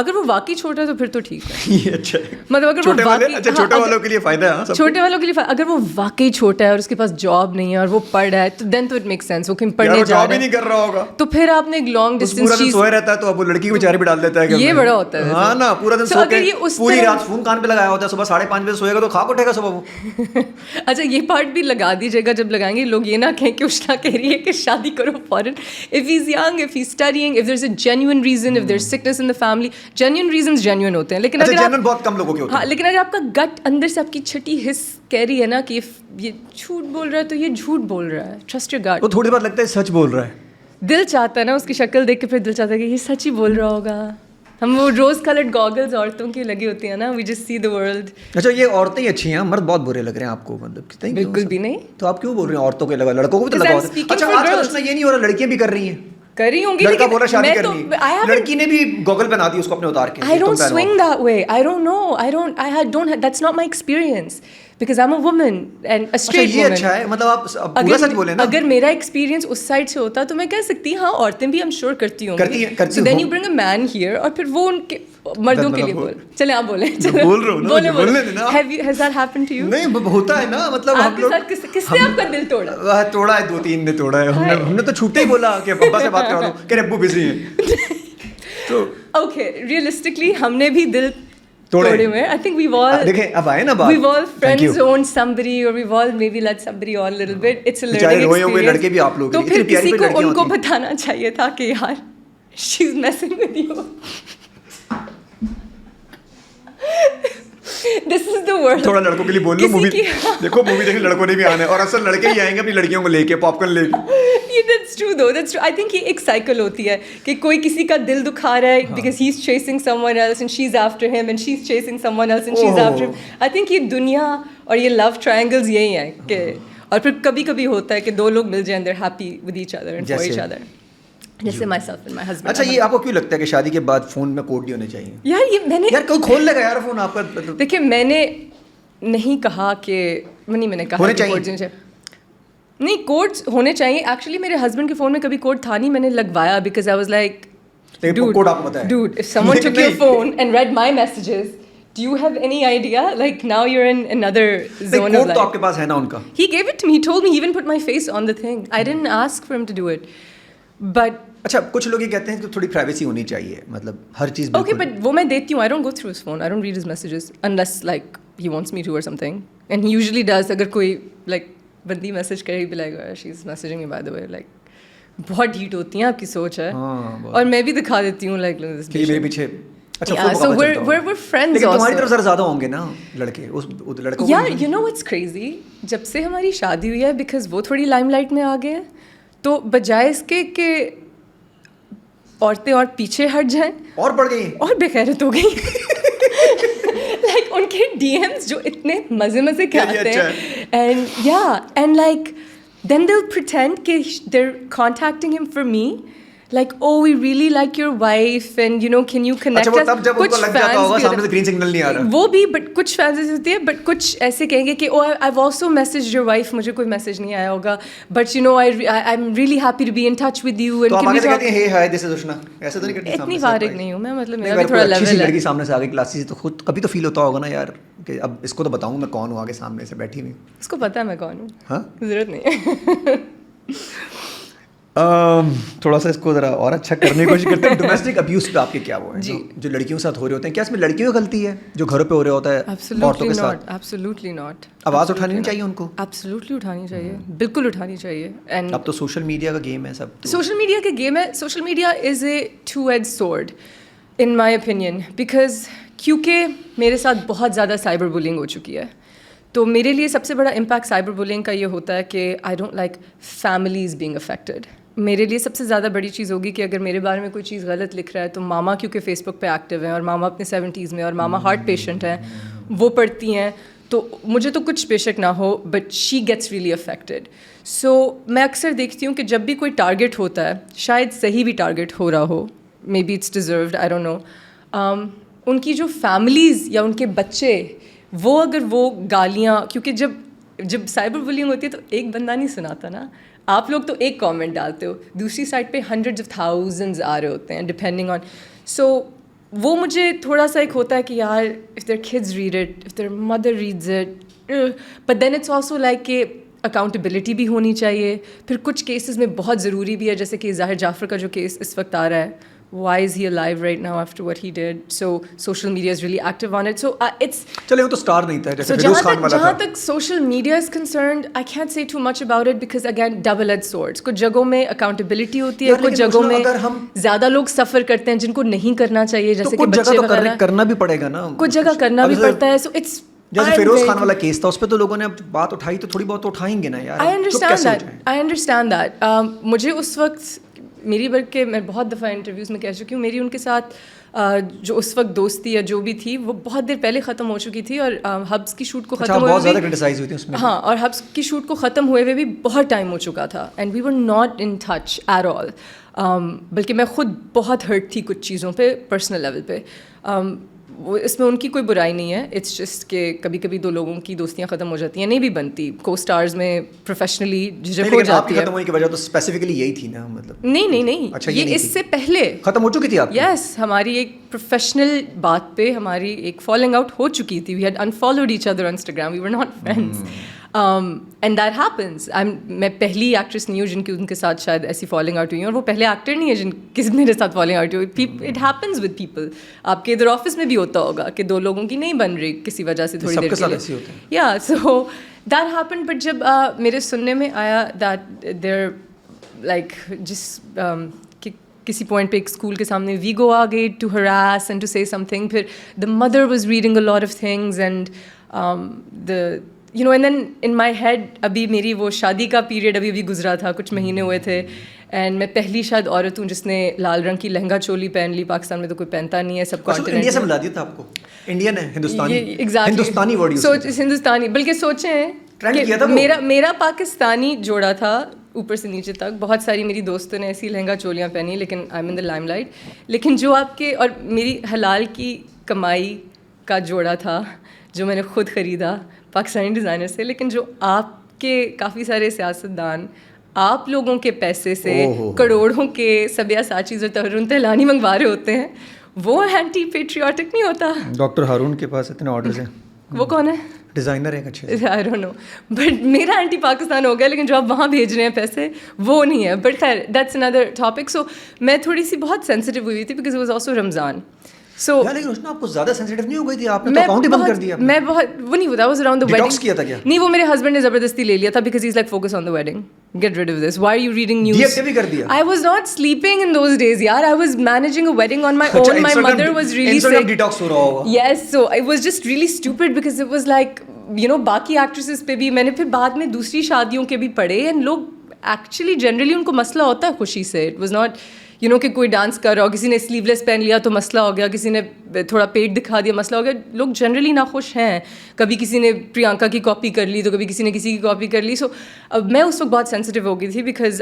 اگر وہ واقعی چھوٹا ہے تو پھر تو ٹھیک ہے. یہ اچھا ہے. مطلب اگر وہ واقعی, اچھا چھوٹے والوں کے لیے فائدہ ہے, چھوٹے والوں کے لیے اگر وہ واقعی چھوٹا ہے اور اس کے پاس جاب نہیں ہے اور وہ پڑھ رہا ہے تو دین تو اٹ میک سینس. وہ کہیں پڑھنے جا رہا ہے, نہیں کر رہا ہوگا تو پھر آپ نے ایک لانگ ڈسٹینس چیز سوئے رہتا ہے تو اب وہ لڑکی کو بیچارے پہ ڈال دیتا ہے. یہ بڑا ہوتا ہے. ہاں نا, پورا دن سو کے پوری رات فون کان پہ لگایا ہوتا ہے, صبح 5:30 بجے سوئے گا تو خواب اٹھے گا صبح وہ. اچھا یہ پارٹ بھی لگا دیجیے گا جب لگائیں گے, لوگ یہ نہ کہیں کہ اشنا کہہ رہی ہے کہ شادی کرو فوراً. If he's young, if he's studying, if there's a genuine reason, if there's sickness in the family, genuine reasons genuine ہوتے ہیں. لیکن اگر بہت کم لوگوں کے ہوتے ہیں. ہاں, لیکن اگر آپ کا گٹ اندر سے آپ کی چھٹی حص کہہ رہی ہے نا کہ یہ جھوٹ بول رہا ہے تو یہ جھوٹ بول رہا ہے. ٹرسٹ یور گٹ. وہ تھوڑی بار لگتا ہے سچ بول رہا ہے. دل چاہتا ہے نا اس کی شکل دیکھ کے, پھر دل چاہتا ہے کہ یہ سچ ہی بول رہا ہوگا. ہم وہ روز کلرڈ گاگلز عورتوں کی لگی ہوتی ہیں نا, we just see the world. اچھا یہ عورتیں ہی اچھی ہیں, مرد بہت برے لگ رہے ہیں آپ کو, مطلب بالکل بھی نہیں. تو آپ کیوں بول رہے ہیں عورتوں کے لگا, لڑکوں کو بھی تو لگا ہوتا ہے. اچھا آج کل یہ نہیں ہو رہا, لڑکیاں بھی کر رہی ہیں, کر رہی ہوں گی, لڑکا بولا شادی کرنی ہے, لڑکی نے بھی گوگل پہنا دی اس کو اپنے اتار کے. I don't swing that way. I don't know. That's not my experience because I'm a woman and a straight woman. یہ اچھا ہے, مطلب آپ پورا سچ بولیں نا. اگر میرا ایکسپیرینس اس سائڈ سے ہوتا تو میں کہہ سکتی ہاں عورتیں بھی I'm sure کرتی ہوں گی. So then you bring a man here اور پھر وہ ان کے مردوں کے لیے بول. چلیں آپ بولیں. بول رہا ہوں نا, بولنے دینا. Has that happened to you? نہیں ہوتا ہے نا, مطلب آپ کے ساتھ کس نے آپ کا دل توڑا؟ توڑا ہے, 2-3 نے توڑا ہے. ہم نے تو چھوٹے ہی بولا کہ ابا سے بات کرا دو, کہ ابو بزی ہیں. تو اوکے ریئلسٹکلی ہم نے بھی دل توڑے ہوئے. I think we've all دیکھیں اب آئے نا بات, we've all friend zoned somebody or we've all maybe let somebody on a little bit. It's a learning experience. لڑکے بھی آپ لوگ, تو پھر کسی کو ان کو بتانا چاہیے تھا کہ یار she's messing with you. This is the world. تھوڑا لڑکوں کے لیے بول لو, مووی دیکھو, مووی دیکھیں لڑکوں نے بھی آنا ہے, اور اصل لڑکے ہی آئیں گے اپنی لڑکیوں کو لے کے پاپ کارن لے کے. That's true though, that's true. I think یہ ایک سائیکل ہوتی ہے کہ کوئی کسی کا دل دکھا رہا ہے because he's chasing someone else and she's after him and she's chasing someone else and she's after him. I think یہ دنیا اور یہ love triangles یہی ہیں کہ, اور پھر کبھی کبھی ہوتا ہے کہ دو لوگ مل جائیں, they're happy with each other and for each other. جیسے myself and my husband. اچھا یہ آپ کو کیوں لگتا ہے کہ شادی کے بعد فون میں کوڈ نہیں ہونے چاہیے؟ یار یہ میں نے, یار کوئی کھول لے گا یار فون آپ کا. دیکھیں میں نے نہیں کہا کہ میں نے کہا نہیں کوڈس ہونے چاہیے. ایکچولی میرے ہسبینڈ کے فون میں کبھی کوڈ تھا نہیں, میں نے لگوایا because I was like dude if someone took your phone and read my messages, do you have any idea? Like now you're in another zone of life. Code تو آپ کے پاس ہے نا ان کا. He gave it to me, he told me, he even put my face on the thing. I didn't ask for him to do it. But اچھا کچھ لوگ یہ کہتے ہیں کہ تھوڑی پرائیویسی ہونی چاہیے, مطلب ہر چیز. Okay, but وہ میں دیتی ہوں. I don't go through his phone. I don't read his messages unless like he wants me to or something. And he usually does. اگر کوئی like بندی میسج کرے بھی like she is messaging me by the way, like بہت heat ہوتی ہیں آپ کی سوچ ہے, اور میں بھی دکھا دیتی ہوں لائک میرے پیچھے. So we're friends also. تمہاری طرف ذرا زیادہ ہوں گے نا لڑکے اس لڑکوں. Yeah, you know what's crazy, جب سے ہماری شادی ہوئی ہے بیکاز وہ تھوڑی لائم لائٹ میں آ گئے ہیں, تو بجائے اس کے کہ عورتیں اور پیچھے ہٹ جائیں اور بڑھ گئی اور بے غیرت ہو گئی. لائک ان کے ڈی ایمس جو اتنے مزے کے آتے ہیں, and like then they will pretend کہ دے آر کانٹیکٹنگ ہم for me, like oh we really like your wife and you know can you connect us. تب جب ان کو لگ جاتا ہوگا سامنے سے گرین سگنل نہیں آ رہا وہ بھی, بٹ کچھ فینس ایسے ہوتی ہے, بٹ کچھ ایسے کہیں گے کہ oh I've also messaged your wife, مجھے کوئی میسج نہیں آیا ہوگا, but you know I'm really happy to be in touch with you. تو آپ آگے سے کہتے ہیں hey hi this is Ushna, ایسے تو نہیں کرتی. اتنی فارغ نہیں ہوں میں, مطلب میرا بھی تھوڑا لیول ہے. لڑکی سامنے سے آگے کلاس سے تو خود کبھی تو فیل ہوتا ہوگا نا یار کہ اب اس کو تو بتاؤں میں کون ہوں آگے سامنے سے بیٹھی ہوئی. اس کو پتہ ہے میں کون ہوں, ہاں ضرورت نہیں ہے. تھوڑا سا اس کو ذرا اور اچھا کرنے کی کوشش کرتے ہیں. ڈومیسٹک ابیوز پہ آپ کے کیا وہ ہیں جو لڑکیوں کے ساتھ ہو رہے ہوتے ہیں, کیا اس میں لڑکیوں کی غلطی ہے جو گھروں پہ ہو رہا ہوتا ہے عورتوں کے ساتھ؟ Absolutely not. آواز اٹھانی نہیں چاہیے ان کو؟ Absolutely اٹھانی چاہیے, بالکل اٹھانی چاہیے. اینڈ اب تو سوشل میڈیا کا گیم ہے, سب سوشل میڈیا کا گیم ہے. Social media is a two-edged sword in my opinion, because کیونکہ میرے ساتھ بہت زیادہ سائبر بولنگ ہو چکی ہے, تو میرے لیے سب سے بڑا امپیکٹ سائبر بولنگ کا یہ ہوتا ہے کہ I don't like families being affected. میرے لیے سب سے زیادہ بڑی چیز ہوگی کہ اگر میرے بارے میں کوئی چیز غلط لکھ رہا ہے تو ماما کیونکہ فیس بک پہ ایکٹیو ہیں اور ماما اپنے 70s میں اور ماما ہارٹ پیشنٹ ہیں, وہ پڑھتی ہیں, تو مجھے تو کچھ بے شک نہ ہو but she gets really affected. So میں اکثر دیکھتی ہوں کہ جب بھی کوئی ٹارگیٹ ہوتا ہے, شاید صحیح بھی ٹارگیٹ ہو رہا ہو, maybe it's deserved, I don't know, ان کی جو فیملیز یا ان کے بچے, وہ اگر وہ گالیاں, کیونکہ جب سائبر بولنگ ہوتی ہے تو ایک بندہ نہیں سناتا نا, آپ لوگ تو ایک کامنٹ ڈالتے ہو, دوسری سائڈ پہ ہنڈریڈز آف تھاؤزنڈز آ رہے ہوتے ہیں ڈپینڈنگ آن. سو وہ مجھے تھوڑا سا ایک ہوتا ہے کہ یار if their kids read it, if their mother reads it, but then it's also like کہ اکاؤنٹیبلٹی بھی ہونی چاہیے. پھر کچھ کیسز میں بہت ضروری بھی ہے, جیسے کہ ظاہر جعفر کا جو کیس اس وقت آ رہا ہے, why is he alive right now after what he did? So social media is really active on it. So it's چلے وہ تو سٹار نہیں تھا جیسے فیروز خان والا تھا. جہاں تک social media is concerned, I can't say too much about it because again double-edged swords. کچھ جگہوں میں اکاؤنٹیبلٹی ہوتی ہے, کچھ جگہوں میں زیادہ لوگ سفر کرتے ہیں جن کو نہیں کرنا چاہیے, جیسے کہ بچے وغیرہ. کرنا بھی پڑے گا نا, کچھ جگہ کرنا بھی پڑتا ہے. So it's جیسے فیروز خان والا کیس تھا, اس پہ تو لوگوں نے اب بات اٹھائی تو تھوڑی بہت اٹھائیں گے نا یار. I understand that. مجھے اس وقت میری بلکہ میں بہت دفعہ انٹرویوز میں کہہ چکی ہوں, میری ان کے ساتھ جو اس وقت دوستی یا جو بھی تھی وہ بہت دیر پہلے ختم ہو چکی تھی, اور ہبس کی شوٹ کو ختم ہوئے زیادہ کرٹیسائز ہوئی تھی اس میں. ہاں, اور ہبس کی شوٹ کو ختم ہوئے ہوئے بھی بہت ٹائم ہو چکا تھا, and we were not in touch at all. بلکہ میں خود بہت ہرٹ تھی کچھ چیزوں پہ پرسنل لیول پہ. اس میں ان کی کوئی برائی نہیں ہے, اٹس جسٹ کہ کبھی کبھی دو لوگوں کی دوستیاں ختم ہو جاتی ہیں, نہیں بھی بنتی. کو اسٹارز میں پروفیشنلی جھجک ہو جاتی ہے. ختم ہونے کی وجہ تو اسپیسیفکلی یہی تھی نا, مطلب نہیں, یہ اس سے پہلے ختم ہو چکی تھی آپ. یس, ہماری ایک پروفیشنل بات پہ ہماری ایک فالنگ آؤٹ ہو چکی تھی. We had unfollowed each other on Instagram, we were not friends, and that happens. میں پہلی ایکٹریس نہیں ہوں جن کی ان کے ساتھ شاید ایسی فالنگ آؤٹ ہوئی, اور وہ پہلے ایکٹر نہیں ہے جن کی میرے ساتھ فالنگ آؤٹ ہوئی. It happens with people. آپ کے ادھر آفس میں بھی ہوتا ہوگا کہ دو لوگوں کی نہیں بن رہی کسی وجہ سے تھوڑی دیر کے لیے. یا سو دیٹ ہیپن. بٹ جب میرے سننے میں آیا دیٹ دیر لائک جس کسی پوائنٹ پہ ایک اسکول کے سامنے ویگو آ گئی ٹو ہراس اینڈ ٹو سے سم تھنگ. پھر the mother was reading a lot of things and the you know, and then in my head ابھی میری وہ شادی کا پیریڈ ابھی گزرا تھا, کچھ مہینے ہوئے تھے, اینڈ میں پہلی شاید عورت ہوں جس نے لال رنگ کی لہنگا چولی پہن لی. پاکستان میں تو کوئی پہنتا نہیں ہے, سب کانٹیننٹ. انڈیا سے ملا دیا تھا آپ کو, انڈین ہے, ہندوستانی ورڈ ہندوستانی. بلکہ سوچیں میرا پاکستانی جوڑا تھا اوپر سے نیچے تک. بہت ساری میری دوستوں نے ایسی لہنگا چولیاں پہنی, لیکن I am in the Lime light. لیکن جو آپ کے, اور میری حلال کی کمائی کا جوڑا تھا جو میں نے خود خریدا پاکستانی ڈیزائنر سے, لیکن جو آپ کے کافی سارے سیاستدان آپ لوگوں کے پیسے سے کروڑوں کے سبیہ ساچیز اور تورن تہلانی منگوا رہے ہوتے ہیں, وہ اینٹی پیٹریوٹک نہیں ہوتا. ڈاکٹر ہارون کے پاس اتنے آرڈرز ہیں. وہ کون ہے؟ ڈیزائنر ہے اچھے. آئی ڈونٹ نو, بٹ میرا اینٹی پاکستان ہو گیا, لیکن جو آپ وہاں بھیج رہے ہیں پیسے وہ نہیں ہے. بٹ خیر دیٹس اندر ٹاپک. سو میں تھوڑی سی بہت سینسیٹیو ہوئی تھی بیکاز اٹ واز آلسو رمضان. سو لیکن آپ کو زیادہ سینسیٹیو نہیں ہو گئی تھی, آپ نے تو اکاؤنٹ ہی بند کر دیا. میں بہت وہ نہیں ہوتا, واز اراؤنڈ دی ویڈنگ. کیا تھا کیا؟ نہیں, وہ میرے ہسبینڈ نے زبردستی لے لیا تھا because he is like focus on the wedding, get rid of this, why are you reading news. Deactive بھی کر دیا. I was not sleeping in those days یار, I was managing a wedding on my own. My mother was really sick. Detox ہو رہا ہوگا. Yes, so it was just really stupid because it was like you know باقی actresses پہ بھی میں نے پھر بعد میں دوسری شادیوں کے بھی پڑھے, اینڈ لوگ ایکچولی جنرلی ان کو مسئلہ ہوتا ہے خوشی سے. It was not you know کہ کوئی ڈانس کر رہا ہو, کسی نے سلیو لیس پہن لیا تو مسئلہ ہو گیا, کسی نے تھوڑا پیٹ دکھا دیا مسئلہ ہو گیا. لوگ جنرلی ناخوش ہیں. کبھی کسی نے پریانکا کی کاپی کر لی تو کبھی کسی نے کسی کی کاپی کر لی. سو اب میں اس وقت بہت سینسیٹیو ہو گئی تھی because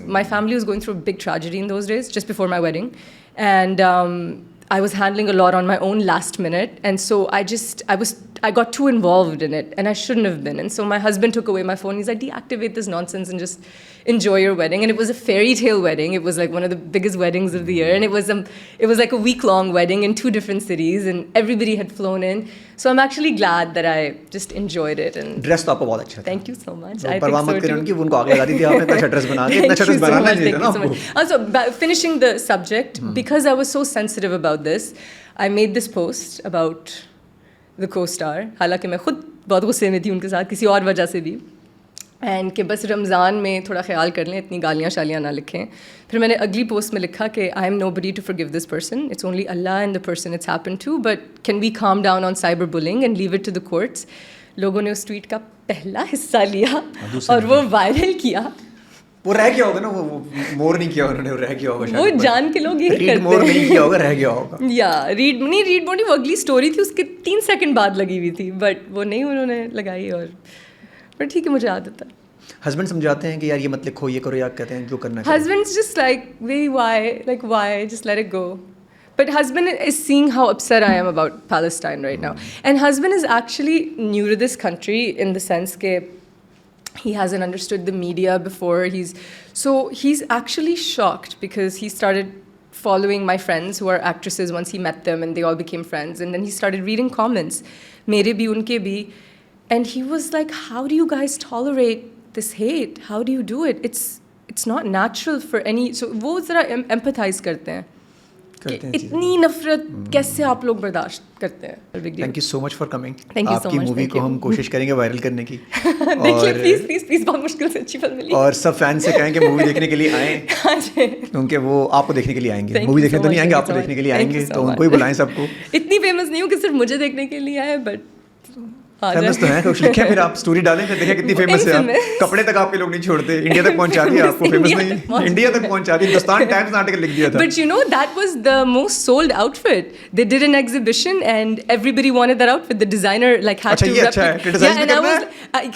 my family was going through big tragedy in those days just before my wedding, اینڈ I was handling a lot on my own last minute, and so I got too involved in it, and I shouldn't have been. And so my husband took away my phone. He's like, deactivate this nonsense and just enjoy your wedding. And it was a fairy tale wedding. It was like one of the biggest weddings of the year, and it was like a week-long wedding in 2 different cities, and everybody had flown in. So I'm actually glad that I just enjoyed it. And dress تو آپ کو بہت اچھا تھا. Thank you so much. I think so too. ان کی ان کو آگ لگا دی تھی آپ نے, اتنا ڈریس بنا کے, اتنا ڈریس بنانا نہیں تھا نا آپ کو. Also, finishing the subject, because I was so sensitive about this, I made this post about the co-star. حالانکہ میں خود بہت غصے میں تھی ان کے ساتھ کسی اور وجہ سے بھی, اینڈ کہ بس رمضان میں تھوڑا خیال کر لیں, اتنی گالیاں شالیاں نہ لکھیں. پھر میں نے اگلی پوسٹ میں لکھا کہ I am nobody to forgive this person, it's only Allah and the person it's happened to, but can we calm down on cyber bullying and leave it to the courts. لوگوں نے اس tweet کا پہلا حصہ لیا اور وہ viral کیا. وہ رہ گیا ہوگا نا, وہ مور نہیں کیا انہوں نے, رہ گیا ہوگا. وہ جان کے لوگ یہی کرتے ہیں, مور نہیں کیا ہوگا, رہ گیا ہوگا. یا ریڈ مور وہ اگلی اسٹوری تھی, اس کے 3 سیکنڈ بعد لگی ہوئی تھی, بٹ وہ نہیں انہوں نے لگائی. اور بٹ ٹھیک ہے, مجھے عادت ہے. ہسبینڈ سمجھاتے ہیں کہ یار یہ مت لکھو, یہ کرو, یا کہتے ہیں جو کرنا ہے. Husband just like why just let it go. But husband is seeing how upset I am about Palestine right now, and husband is actually new to this country in the sense that he hasn't understood the media before. He's actually shocked because he started following my friends who are actresses once he met them and they all became friends, and then he started reading comments, mere bhi unke bhi, and he was like, how do you guys tolerate this hate? How do you do it? It's not natural for any. So wo zara empathize karte hain کہ اتنی نفرت کیسے آپ لوگ برداشت کرتے ہیں. Thank you so much for coming. آپ کی مووی کو ہم کوشش کریں گے وائرل کرنے کی. پلیز پلیز پلیز, بہت مشکل سے اچھی فلم ملی. اور سب فین سے کہیں کہ مووی دیکھنے کے لیے آئیں, کیونکہ وہ آپ کو دیکھنے کے لیے آئیں گے. مووی دیکھنے تو نہیں آئیں گے, آپ کو دیکھنے کے لیے آئیں گے, تو ان کو ہی بلائیں سب کو. اتنی فیمس نہیں ہوں کہ صرف مجھے دیکھنے کے لیے آئے, بٹ فیمس تو ہیں. کچھ لکھیں پھر آپ اسٹوری ڈالیں, پھر دیکھیں کتنی فیمس ہے آپ. کپڑے تک آپ کے لوگ نہیں چھوڑتے, انڈیا تک پہنچا دیا آپ کو. فیمس نہیں, انڈیا تک پہنچا دیا. ہندوستان ٹائمز نے آرٹیکل لکھ دیا تھا. But you know that was the most sold outfit. They did an exhibition and everybody wanted that outfit. The designer like had to replicate. Yeah, and I was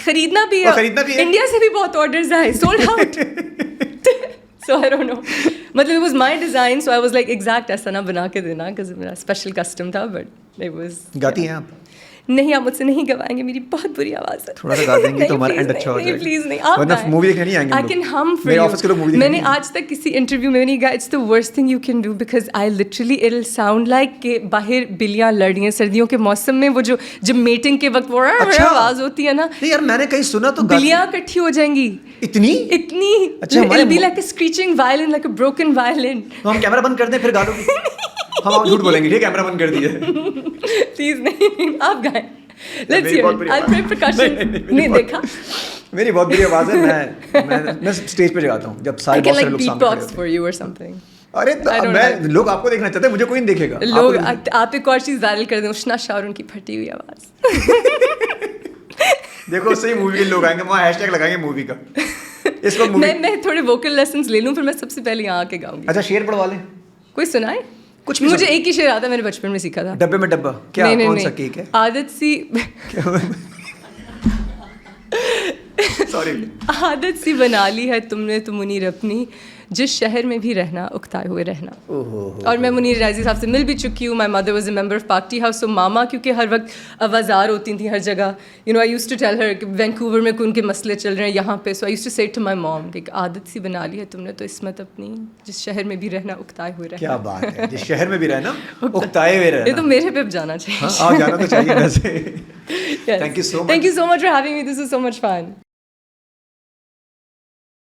خریدنا بھی ہے. انڈیا سے بھی بہت آرڈرز آئے, sold out. So I don't know. مطلب it was my design, so I was like exact ایسا نہ بنا کے دینا because میرا special custom تھا, but it was. گاتی ہیں آپ؟ نہیں, آپ مجھ سے نہیں گوائیں گے, میری بہت بری آواز ہے. تھوڑا سا گا دیں گے تو ہمارا اینڈ اچھا ہو جائے گا. پلیز نہیں, آپ ورنہ مووی دیکھنے نہیں آئیں گے. I can hum for میرے you. آفس کے لوگ مووی دیکھنے. میں نے آج تک کسی انٹرویو میں نہیں کہا it's the worst thing you can do because I literally it'll sound like کہ باہر بلیاں لڑ رہی ہیں سردیوں کے موسم میں. وہ جو جب میٹنگ کے وقت وہ آواز ہوتی ہے نا, نہیں یار میں نے کہیں سنا تو بلیاں اکٹھی ہو جائیں گی. اتنی it'll be like a screeching violin, like a broken violin. تو ہم کیمرہ بند کر دیں پھر گا لو. ہم آپ جھوٹ بولیں گے, ٹھیک ہے کیمرہ بند کر دیے. پلیز نہیں, آپ گائیں. Let's hear it. I'll play percussion. نہیں دیکھا, میری بہت بری آواز ہے. میں اسٹیج پہ جگاتا ہوں جب سارے بہت سارے لوگ سامنے کھڑے ہوتے ہیں. for you or something. ارے میں لوگ آپ کو دیکھنا چاہتے ہیں, مجھے کوئی نہیں دیکھے گا. لوگ آپ ایک اور چیز وائرل کر دیں, اشنا شاہ اور ان کی پھٹی ہوئی آواز. دیکھو صحیح مووی کے لوگ آئیں گے, وہاں ہیش ٹیگ لگائیں گے مووی کا. اس وقت میں تھوڑے ووکل لیسنس لے لوں, پھر میں سب سے پہلے یہاں آ کے گاؤں گی. اچھا شعر پڑھوا لیں. کوئی سنائے کچھ. مجھے ایک ہی شعر آتا ہے, میں نے بچپن میں سیکھا تھا. ڈبے میں ڈبہ کیا کون سا کیک ہے؟ عادت سی عادت سی بنا لی ہے تم نے تو منیر اپنی, جس شہر میں بھی رہنا اکتائے ہوئے رہنا. اور میں منیر رائزی صاحب سے مل بھی چکی ہوں. My mother was a member of party house. So ماما کیونکہ ہر وقت آوازار ہوتی تھیں ہر جگہ, you know I used to tell her کہ وینکوور میں ان کے مسئلے چل رہے ہیں یہاں پہ. سو آئی یوز ٹو سے ٹو مائی موم کہ عادت سی بنا لی ہے تم نے تو عصمت اپنی, جس شہر میں بھی رہنا اکتائے ہوئے رہنا. کیا بات ہے, جس شہر میں بھی رہنا اکتائے ہوئے رہنا. یہ تو میرے پہ جانا چاہیے. ہاں جانا تو چاہیے ویسے. Thank you so much. Thank you so much for having me. This was so much fun.